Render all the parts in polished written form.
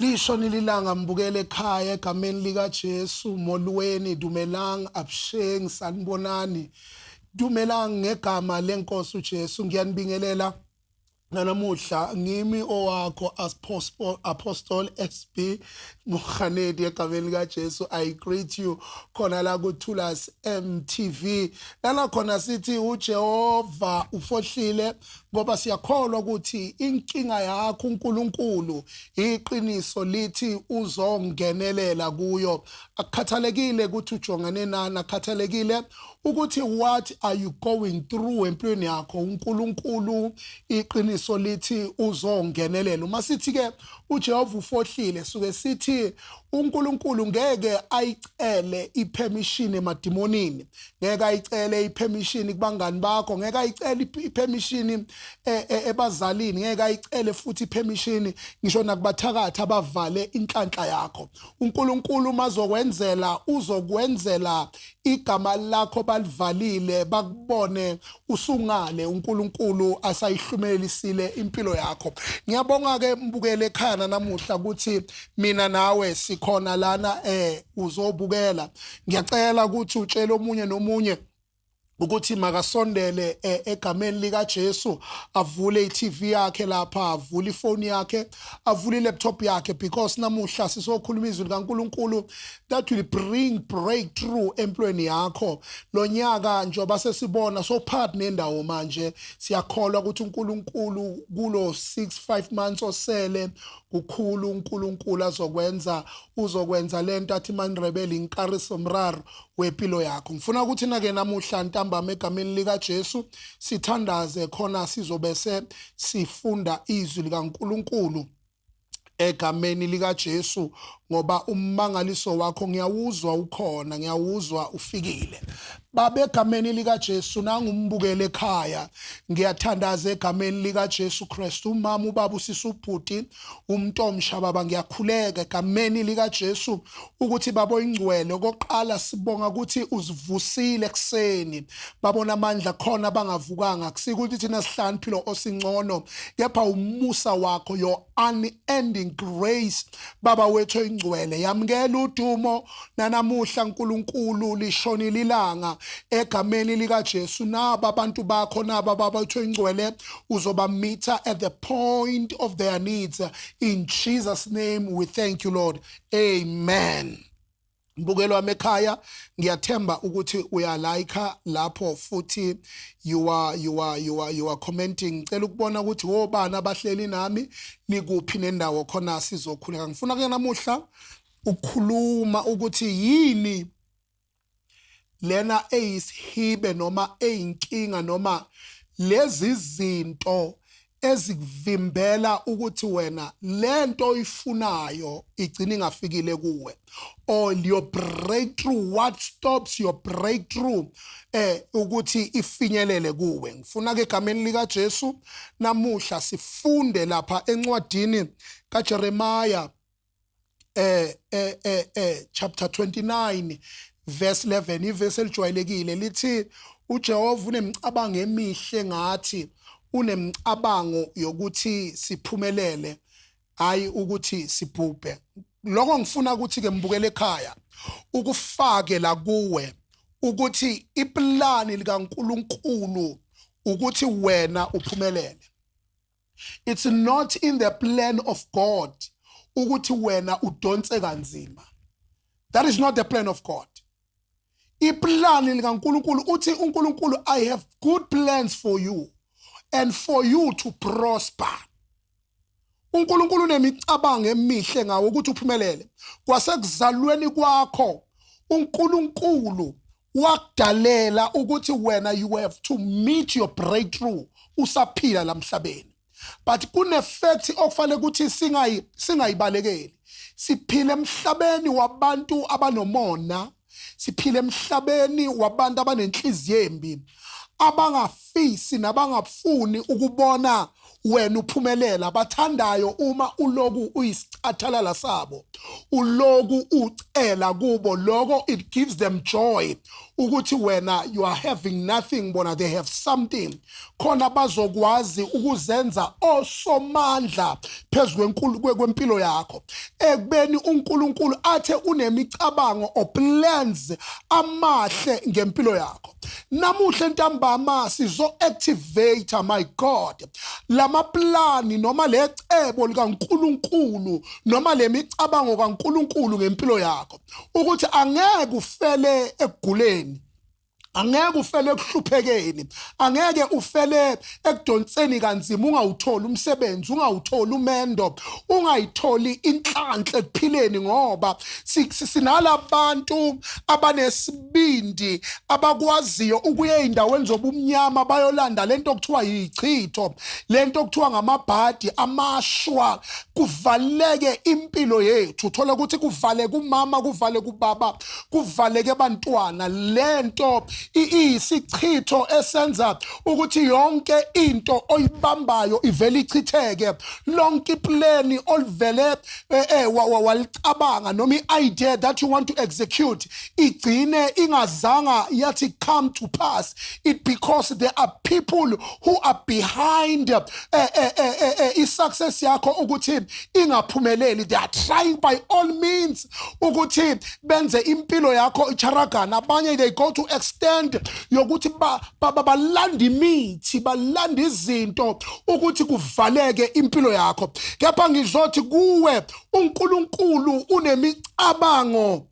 Lisho nililanga mbukele ekhaya egameni lika Jesu molweni dumelang absheng sanibonani dumelang ngegama lenkosi uJesu ngiyanibingelela nanamuhla ngimi owakho apostle SB Mukhanedi egameni lika Jesu. I greet you khona la ku Thulas MTV lana khona sithi uJehova ufohlile ngoba siyakholwa ukuthi inkinga yakho uNkulunkulu iqiniso lithi uzongenelela kuyo. Akukhathalekile ukuthi ujongane nani, akukhathalekile ukuthi what are you going through empilweni yakho, uNkulunkulu iqiniso lithi uzongenelela. Uma sithi ke uJehova ufohlile suke sithi uNkulunkulu ngeke ayicele ipermission emadimonini, ngeke ayicele ipermission kubangani bakho, ngeke ayicele ipermission ebazalini, ngeke ayicele futhi ipermission ngisho nakubathakathi abavale inhlanhla yakho. uNkulunkulu mazokwenzela uzokwenzela igama lakho balivalile bakubone usungale. uNkulunkulu asayihlumelisile impilo yakho. Ngiyabonga ke mbukele ekhaya namuhla ukuthi mina nawe sikhona lana uzobukela. Ngiyacela ukuthi utshele omunye nomunye ukuthi makasondele egameni lika Jesu, avule iTV yakhe lapha, avule ifoni yakhe, avule ilaptop yakhe, because namuhla sizokhuluma izwi likaNkulunkulu that will bring breakthrough empilweni yakho. Lo nyaka njoba sesibona so part nendawo manje siyakholwa ukuthi uNkulunkulu kulo 6-5 months osele kukhulu uNkulunkulu uzokwenza lento athi manrebele inkariso mraro wempilo yakho. Ngifuna ukuthi na ke namuhla ntambama egameni lika Jesu sithandaze khona sizobese sifunda izwi likaNkulunkulu egameni lika Jesu ngoba ummangaliso wakho ngiyawuzwa ukhona, ngiyawuzwa ufikile. Baba egameni lika Jesu nangumbukele ekhaya ngiyathandaza egameni lika Jesu Kristu, umama ubaba usisi ubhuti umntomsha baba ngiyakhuleka egameni lika Jesu ukuthi babo ingcwele okoqala sibonga ukuthi uzivusile ekseni babona amandla khona bangavukanga kusika ukuthi thina sihlaniphilo osingcono kepha umusa wakho your unending grace baba wethu ingcwele yamukela udumo nanamuhla uNkulunkulu lishonile ilanga egameni lika Jesu. Naba abantu bakho naba babathu ingcwele uzoba meter at the point of their needs. In Jesus name we thank you Lord. Amen. Mbukelo wami ekhaya ngiyathemba ukuthi uyalike lapho futhi you are commenting. Ngicela ukubona ukuthi wobani abahleli nami nikuphi nendawo khona sizokhuleka. Ngifuna ke namuhla ukukhuluma ukuthi yini lena eyisihibe noma eyinkinga noma lezi zinto ezikuvimbela ukuthi wena lento oyifunayo igcina ingafikile kuwe, or your breakthrough, what stops your breakthrough ukuthi ifinyelele kuwe. Ngifuna ke egameni lika Jesu namuhla sifunde lapha encwadini kaJeremiah chapter 29 verse 11, ivesi elijwayelekile lithi uJehova unemicabango emihle ngathi, unemicabango yokuthi siphumelele hayi ukuthi sibhubhe. Lokho ngifuna ukuthi ke mbukele ekhaya ukufake la kuwe ukuthi iplani likaNkulunkulu ukuthi wena uphumelele. It's not in the plan of God ukuthi wena udonse kanzima. That is not the plan of God. Iplani likaNkulunkulu uthi uNkulunkulu, I have good plans for you and for you to prosper. uNkulunkulu unemicabango emihle ngawe ukuthi uphumelele. Kwasekuzalweni kwakho uNkulunkulu wakudalela ukuthi wena you have to meet your breakthrough usaphila lamhlabeni. But kune fact okufanele ukuthi singayibalekeli. Siphile emhlabeni wabantu abanomona, siphile emhlabeni wabantu abanenhliziyo embi, abangafisi nabangafuni ukubona wena uphumelela, bathandayo uma uloku uyisicathalala sabo, uloku ucela kubo, lokho it gives them joy ukuthi wena you are having nothing, bona they have something, khona bazokwazi ukuzenza osomandla phezulu kwempilo yakho, ekubeni uNkulunkulu athe unemicabango or plans amahle ngempilo yakho. Namuhle ntambama sizo activate, my God, lama plani noma lecebo likaNkulunkulu noma lemicabango kaNkulunkulu ngempilo yakho, ukuthi angeke ufele ekuguleni, angeke ufele ekuhluphekeni, angeke ufele ekudonseni kanzima, ungawutholi umsebenzi, ungawutholi umendo, ungayitholi inhlanhla ekuphileni, ngoba sinalabantu abanesibindi abakwaziyo ukuya ezindaweni zobumnyama bayolanda lento okuthiwa yichitho, lento okuthiwa ngamabhadi amashwa, kuvaleke impilo yethu. Uthola ukuthi kuvale kumama, kuvale kubaba, kuvaleke abantwana. Lento isichitho esenza ukuthi yonke into oyibambayo ivele ichitheke, lonke iplani olivele walicabanga noma i-idea that you want to execute igcine ingazanga yathi come to pass. It because there are people who are behind i-success yakho ukuthi ingaphumeleli. They are trying by all means ukuthi benze impilo yakho icharagana. Abanye they go to extent yokuthi balanda imithi, balanda izinto ukuthi kuvaleke impilo yakho. Kepha ngizothi kuwe uNkulunkulu unemicabango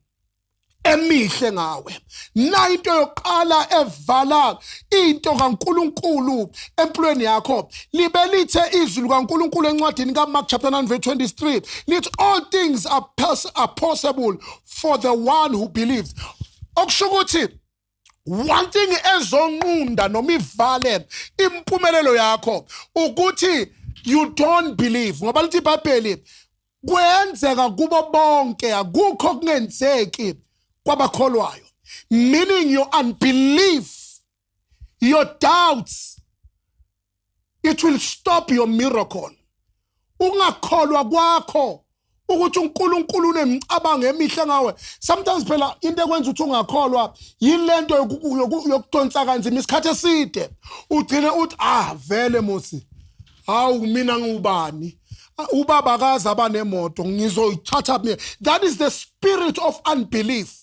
emihle ngawe. Na into yokuqala evala into kaNkulunkulu empilweni yakho, libe lithe izwi likaNkulunkulu encwadini kaMark chapter 9 verse 23 lithi all things are possible for the one who believes. Okusho ukuthi one thing ezonqunda noma ivale impumelelo yakho ukuthi you don't believe, ngoba lithi iBhayibheli kwenzeka kubo bonke, akukho kungenzeki kwabakholwayo, meaning your unbelief, your doubts, it will stop your miracle. Ungakholwa kwakho ukuthi uNkulunkulu unemicabango emihle ngawe. Sometimes phela into ekwenza ukuthi ungakholwa yilento yokudonsa kanzima isikhathi eside, ugcine uthi vele musi, hawu mina ngubani, ubaba akazi abanemoto ngizoyithatha mina. That is the spirit of unbelief.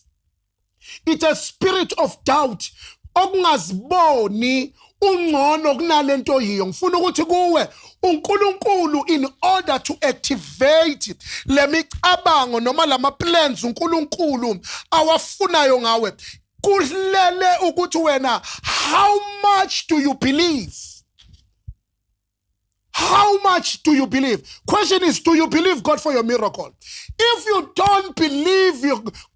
It's a spirit of doubt, okungaziboni ungcono kunalento yiyo. Ngifuna ukuthi kuwe uNkulunkulu, in order to activate le micabango noma lama plans uNkulunkulu awafunayo ngawe, kulele ukuthi wena how much do you believe? How much do you believe? Question is, do you believe God for your miracle? If you don't believe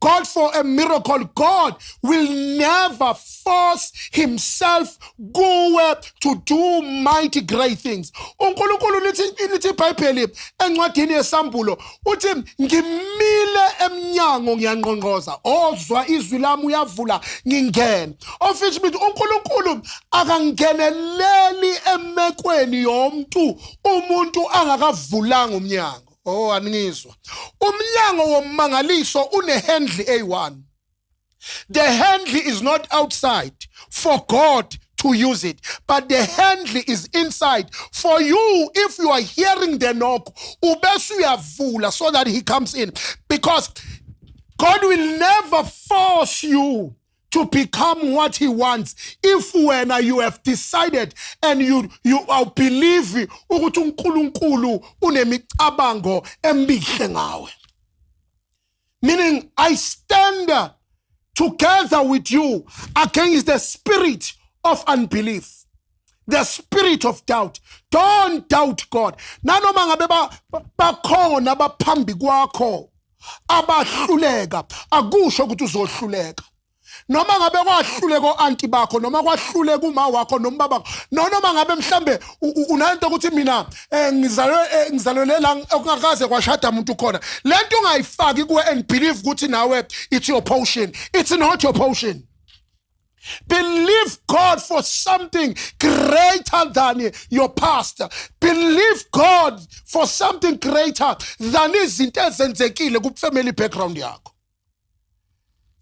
God for a miracle, God will never force himself go to do mighty great things. uNkulunkulu lithi iBhayibheli encwadini yesambulo uthi ngimile emnyango ngiyangqongqoza, ozwa izwi lami uyavula ngingena. Of which means uNkulunkulu akangeneleli emekweni yomuntu umuntu angakavulanga umnyango. Aningizwa? Umnyango womangaliso unehandle A1. The handle is not outside for God to use it, but the handle is inside for you. If you are hearing the knock, ubesu uyavula so that he comes in, because God will never force you to become what he wants. If when you have decided and you believe ukuthi uNkulunkulu unemicabango emihle ngawe, meaning I stand together with you against the spirit of unbelief, the spirit of doubt. Don't doubt God. Nanoma ngabe bakhona baphambi kwakho abahluleka, akusho ukuthi uzohluleka. Noma ngabe kwahluleka anti bakho, noma kwahluleka uma wakho noma babakho, noma ngabe mhlambe unanto ukuthi mina ngizalwe la okungakaze kwashada umuntu khona, lento ungayifaki kuwe and believe ukuthi nawe it's your portion. It's not your portion. Believe God for something greater than your past. Believe God for something greater than izinto ezenzekile ku family background yakho.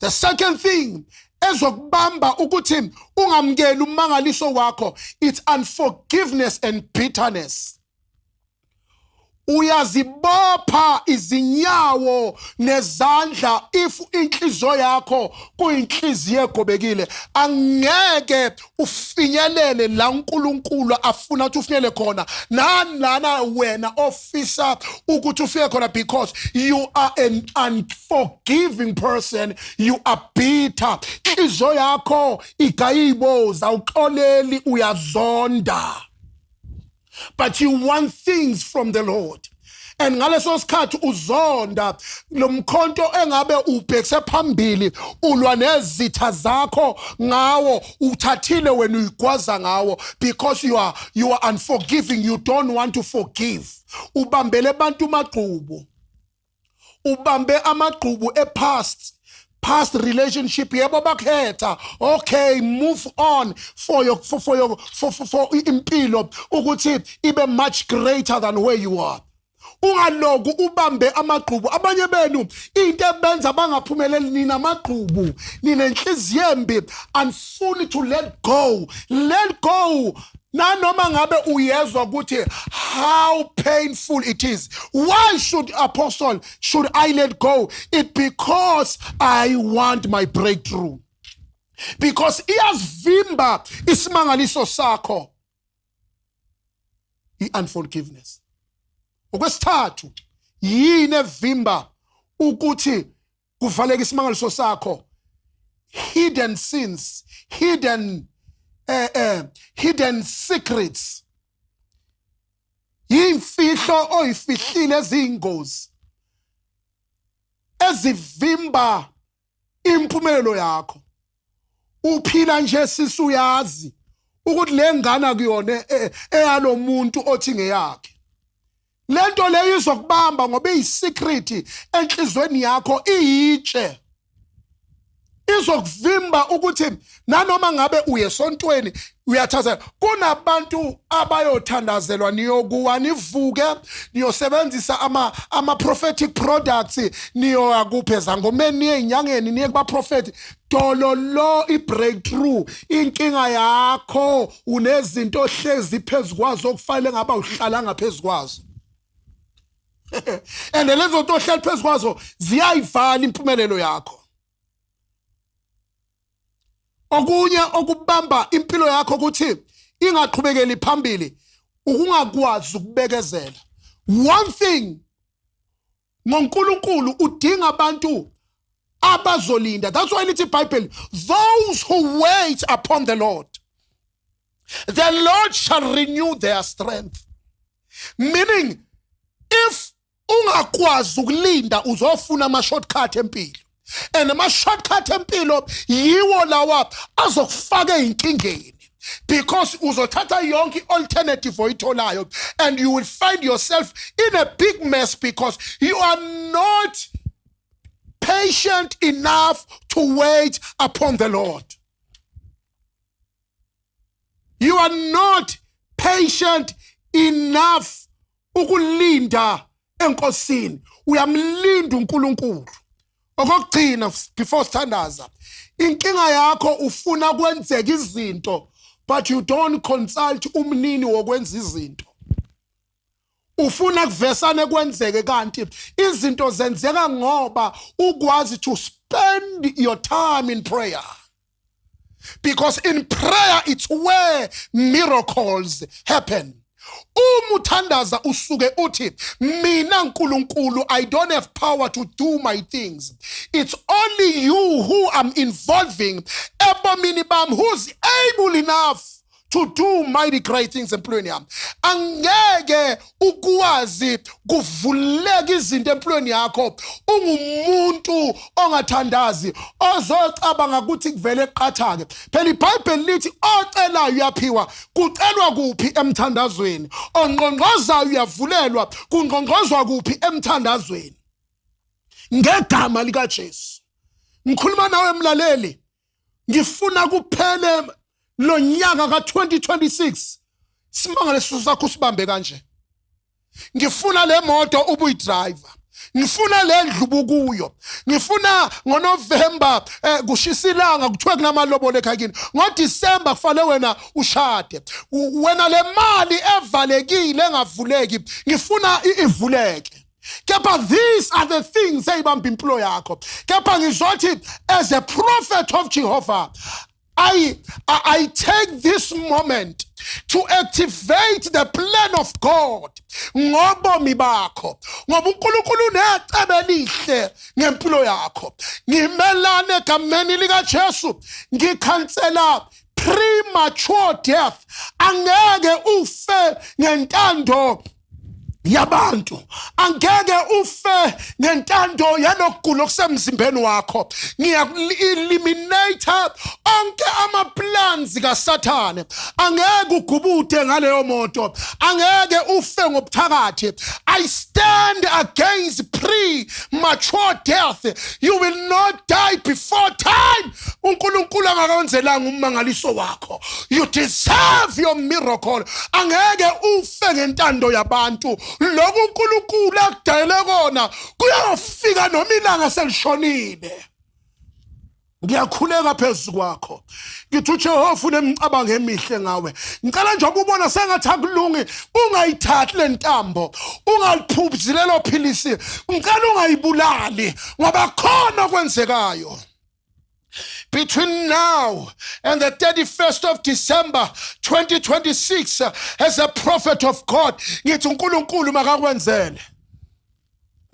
The second thing ezokubamba ukuthi ungamkeli umangaliso wakho, it's unforgiveness and bitterness. Uyazibopha izinyawo nezandla if inhliziyo yakho kuyinhliziyo egobekile, angeke ufinyelele la uNkulunkulu afuna ukuthi ufinyele khona, nalana wena ofisa ukuthi ufike khona, because you are an unforgiving person, you are bitter. Inhliziyo yakho igayiboza, uxoleli, uyazonda. But you want things from the Lord. And ngaleso sikhathi uzonda lo mkhonto engabe ubhekise phambili, ulwa nezitha zakho ngawo, uthathile wena uyigwaza ngawo, because you are unforgiving, you don't want to forgive. Ubambele abantu amagqubu, ubambe amagqubu past relationship, yebo bakhetha, okay, move on for impilo ukuthi ibe much greater than where you are. Ungaloku ubambe amagqubu. Abanye benu into ebenza bangaphumeleli nina amagqubu, nina inhliziyo embi, anifuni to let go. Nanoma ngabe uyezwa ukuthi how painful it is. Why should I let go? It because I want my breakthrough. Because iyasivimba isimangaliso sakho i-unforgiveness. Okwesithathu, yini evimba ukuthi kuvaleke isimangaliso sakho? Hidden sins, hidden secrets. Yimfihlo oyifihlile eziyingozi ezivimba impumelelo yakho. Uphila nje sisuyazi ukuthi le ngane kuyona eyalo muntu othi ngeyakhe. Lento leyo izokubamba ngoba iyisecret enhlizweni yakho, iyitshe. Izokuvimba ukuthi nanoma ngabe uyesontweni uyathathela. Kunabantu abayothandazelwa niyokuwa, nivuke, niyosebenzisa ama prophetic products, niyoyakupheza ngomeni, niye enyangeni, niye kuba prophet. Dololo i-breakthrough. Inkinga yakho unezinto hlezi phezu kwazo okufanele ngaba uhlala ngaphezu kwazo. And lezo nto ohleli phezu kwazo ziyayivala impumelelo yakho. Okunye okubamba impilo yakho ukuthi ingaqhubekeli phambili, ukungakwazi ukubekezela. One thing, ngoNkulunkulu udinga abantu abazolinda. That's why lithi iBhayibheli, those who wait upon the Lord shall renew their strength. Meaning, if ungakwazi ukulinda uzofuna ama-shortcut empilo. And ama-shortcut empilo yiwo lawa azokufaka einkingeni, because uzothatha yonke alternative oyitholayo and you will find yourself in a big mess because you are not patient enough to wait upon the Lord. You are not patient enough ukulinda enkosini. Uyamlinda uNkulunkulu. Okugcina before sithandaza, inkinga yakho ufuna kwenzeka izinto but you don't consult umnini wokwenza izinto. Ufuna kuvesane kwenzeke kanti izinto zenzeka ngoba ukwazi to spend your time in prayer. Because in prayer it's where miracles happen. Umuthandaza usuke uthi mina Nkulunkulu, I don't have power to do my things. It's only you who I'm involving, ebomini bam, who's able enough to do mighty great things empilweni yami. Angeke ukwazi kuvuleka izinto empilweni yakho ungumuntu ongathandazi ozocabanga ukuthi kuvele eqhathake. Phela iBhayibheli lithi ocelayo uyaphiwa. Kucelwa kuphi emthandazweni? Ongqongqozayo uyavulelwa. Kungqongqozwa kuphi emthandazweni? Ngegama likaJesu ngikhuluma nawe mlaleli, ngifuna kuphele lo nyaka ka-2026 simangale sisu sakho sibambe kanje. Ngifuna le moto ubuyidriver, ngifuna le ndlu bukuyo, ngifuna ngoNovember kushisa ilanga kuthiwe kunamalobolo ekhaya kini, ngoDisemba kufanele wena ushade, wena le mali evalekile engavuleki ngifuna ivuleke. Kepha these are the things eyibamba impilo yakho. Kepha ngizothi as a prophet of Jehovah, I take this moment to activate the plan of God ngobomi bakho, ngoba uNkulunkulu unecebo elihle ngempilo yakho. Ngimelane egameni likaJesu, ngikhansela premature death. Angeke ufe ngentando yabantu, angeke ufe ngentando yanokugula okusemzimbeni wakho. Ngiya-eliminate onke ama-plans kaSathane. Angeke ugubude ngaleyo moto, angeke ufe ngobuthakathi. I stand against premature death. You will not die before time. uNkulunkulu angakwenzelanga ummangaliso wakho. You deserve your miracle. Angeke ufe ngentando yabantu. Lokhu uNkulunkulu akudayele kona kuyafika noma ilanga selishonile. Ngiyakhuleka phezu kwakho, ngithi uJehova unemicabango emihle ngawe. Ngicela nje ukubona sengathi akulungi ungayithathi le ntambo, ungaliphuphi lelo philisi, ngicela ungayibulali ngoba khona okwenzekayo. Between now and the 31st of December 2026, as a prophet of God, ngithi uNkulunkulu makakwenzele.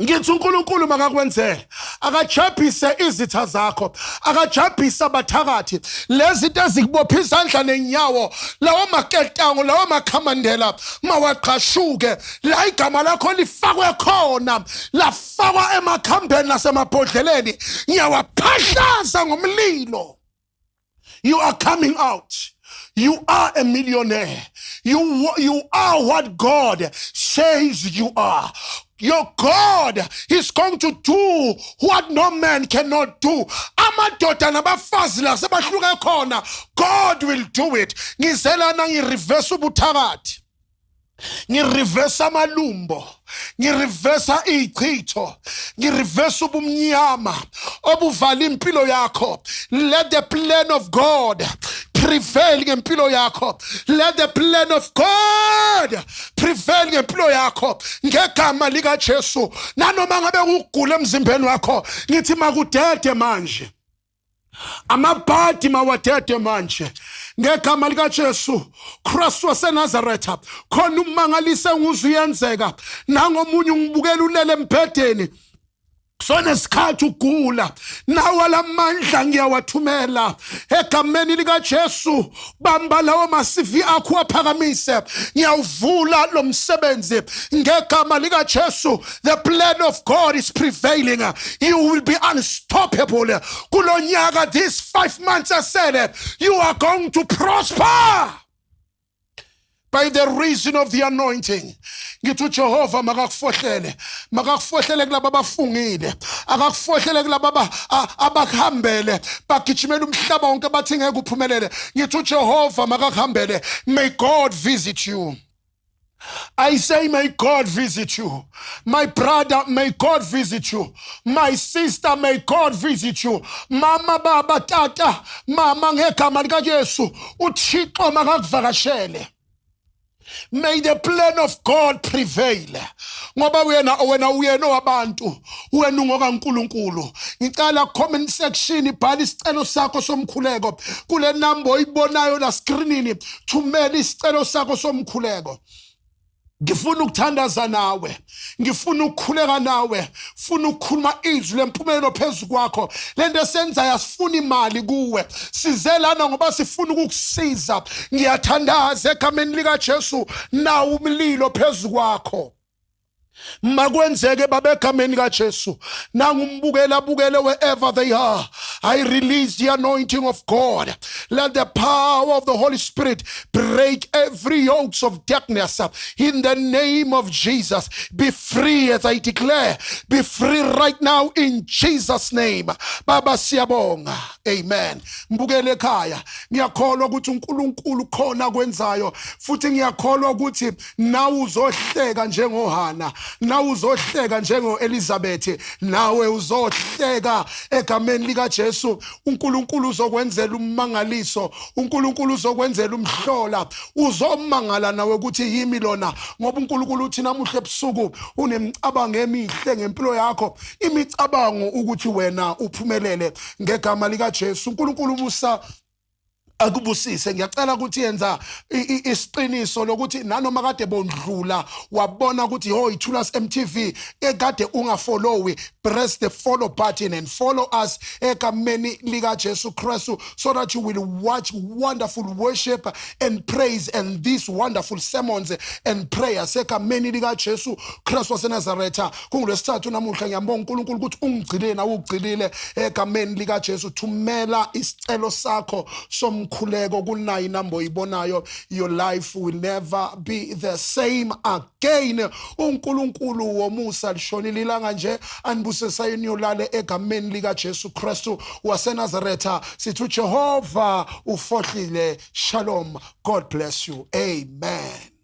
Ngithi uNkulunkulu makakwenzele, akajabhise izitha zakho, akajabhise abathakathi, lezinto ezikubopha izandla nenyawo, lawo maketango, lawo makhamandela mawaqashuke, la igama lakho lifakwe khona, lafakwa emakhambeni nasemabhodleleni, ngiyawaphahlaza ngomlilo. You are coming out. You are a millionaire. You are what God says you are. Your God is going to do what no man cannot do. Amadoda nabafazi la sebahluka khona, God will do it. Ngizelana ngireverse ubuthakathi, ngireverse amalumbo, ngireverse ichitho, ngireverse ubumnyama obuvala impilo yakho. Let the plan of God prevail ngempilo yakho. Let the plan of God prevail ngempilo yakho ngegama likaJesu. Nanoma ngabe ukugula emzimbeni wakho, ngithi makudede manje, amabhadi mawadede manje ngegama likaJesu Kristu waseNazaretha. Khona umangalise nguzuyenzeka, nangomunye ungibukela ulele embhedeni sonesikhathi ugula, nawo lamandla ngiyawathumela egameni likaJesu. Bamba lawo masivi akho aphakamise, ngiyawuvula lo msebenzi ngegama likaJesu. The plan of God is prevailing. You will be unstoppable. Kulonyaka, these 5 months I said, you are going to prosper by the reason of the anointing. Ngithi uJehova makakufohlele kulabo abafungile, akakufohlele kulabo abakuhambele bagijimela umhlaba wonke bathi ngeke uphumelele. Ngithi uJehova makakuhambele. May God visit you. I say, may God visit you. My brother, may God visit you. My sister, may God visit you. Mama, baba, tata, mama, ngegama likaJesu uThixo makakuvakashele. May the plan of God prevail. Ngoba wena uyena wabantu, wena ungokaNkulunkulu. Ngicela comment section ibhala isicelo sakho somkhuleko kule number oyibonayo la screenini, thumela isicelo sakho somkhuleko. Ngifuna ukuthandaza nawe, ngifuna ukukhuleka nawe, funa ukukhuluma izwi lempumelelo phezulu kwakho. Lento esenzayo asifuni imali kuwe, sizelana ngoba sifuna ukukusiza. Ngiyathandaza egameni likaJesu, nawo umlilo phezulu kwakho. Makwenzeke babegameni kaJesu, nangumbukela wherever they are. I release the anointing of God. Let the power of the Holy Spirit break every yoke of darkness in the name of Jesus. Be free, as I declare. Be free right now in Jesus' name. Baba siyabonga. Amen. Mbukele ekhaya, ngiyakholwa ukuthi uNkulunkulu khona kwenzayo, futhi ngiyakholwa ukuthi nawe uzohleka njengoHana. nawe uzohleka njengo Elizabeth, nawe uzohleka egameni lika Jesu. uNkulunkulu uzokwenzela ummangaliso, uNkulunkulu uzokwenzela umhlola, uzomangala nawe ukuthi yimi lona, ngoba uNkulunkulu uthi namuhla ebusuku unemicabango emihle ngempilo yakho, imicabango ukuthi wena uphumelele ngegama lika Jesu. uNkulunkulu ubusa akubusise. Ngiyacela ukuthi yenza isiqiniso lokuthi nanoma kade bondlula wabona ukuthi ho iThulas MTV ekade ungafollowi, press the follow button and follow us egameni lika Jesu Kristu, so that you will watch wonderful worship and praise and these wonderful sermons and prayers egameni lika Jesu Kristu waseNazaretha. KunguLwesithathu namuhla ngiyambonga uNkulunkulu ukuthi ungigcine nawe ugcinile egameni lika Jesu. Thumela isicelo sakho somkhuleko kunayi inamba oyibonayo. Your life will never be the same again. uNkulunkulu womusa lishonile ilanga nje anibusisa yolale egameni lika Jesu Kristu waseNazaretha. Sithi uJehova ufohlile. Shalom. God bless you. Amen.